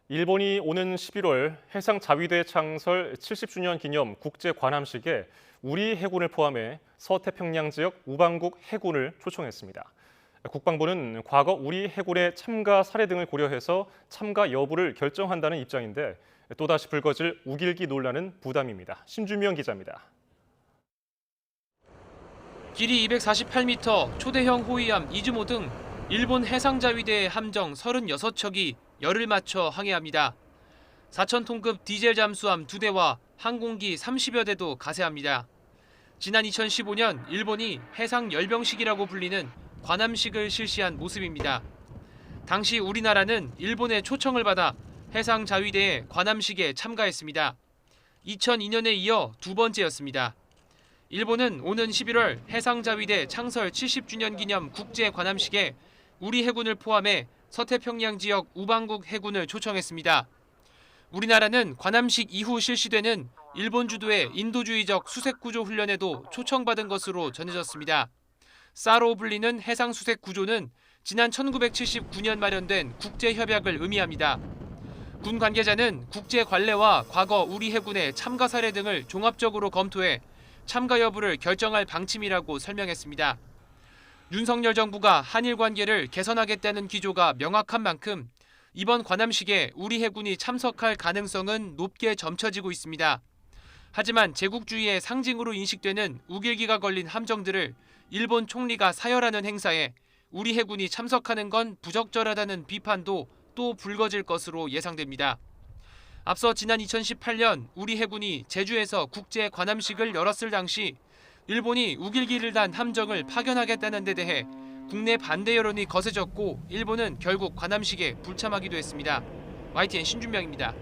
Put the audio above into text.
일본이 오는 11월 해상자위대 창설 70주년 기념 국제 관함식에 우리 해군을 포함해 서태평양 지역 우방국 해군을 초청했습니다. 국방부는 과거 우리 해군의 참가 사례 등을 고려해서 참가 여부를 결정한다는 입장인데 또다시 불거질 우길기 논란은 부담입니다. 신주명 기자입니다. 길이 248m, 초대형 호위함 이즈모 등 일본 해상자위대의 함정 36척이 열을 맞춰 항해합니다. 4,000톤급 디젤 잠수함 2대와 항공기 30여 대도 가세합니다. 지난 2015년 일본이 해상 열병식이라고 불리는 관함식을 실시한 모습입니다. 당시 우리나라는 일본의 초청을 받아 해상자위대의 관함식에 참가했습니다. 2002년에 이어 두 번째였습니다. 일본은 오는 11월 해상자위대 창설 70주년 기념 국제 관함식에 우리 해군을 포함해 서태평양 지역 우방국 해군을 초청했습니다. 우리나라는 관함식 이후 실시되는 일본 주도의 인도주의적 수색구조 훈련에도 초청받은 것으로 전해졌습니다. 사로 불리는 해상수색구조는 지난 1979년 마련된 국제협약을 의미합니다. 군 관계자는 국제 관례와 과거 우리 해군의 참가 사례 등을 종합적으로 검토해 참가 여부를 결정할 방침이라고 설명했습니다. 윤석열 정부가 한일 관계를 개선하겠다는 기조가 명확한 만큼 이번 관함식에 우리 해군이 참석할 가능성은 높게 점쳐지고 있습니다. 하지만 제국주의의 상징으로 인식되는 우길기가 걸린 함정들을 일본 총리가 사열하는 행사에 우리 해군이 참석하는 건 부적절하다는 비판도 또 불거질 것으로 예상됩니다. 앞서 지난 2018년 우리 해군이 제주에서 국제 관함식을 열었을 당시 일본이 우길기를 단 함정을 파견하겠다는 데 대해 국내 반대 여론이 거세졌고 일본은 결국 관함식에 불참하기도 했습니다. YTN 신준명입니다.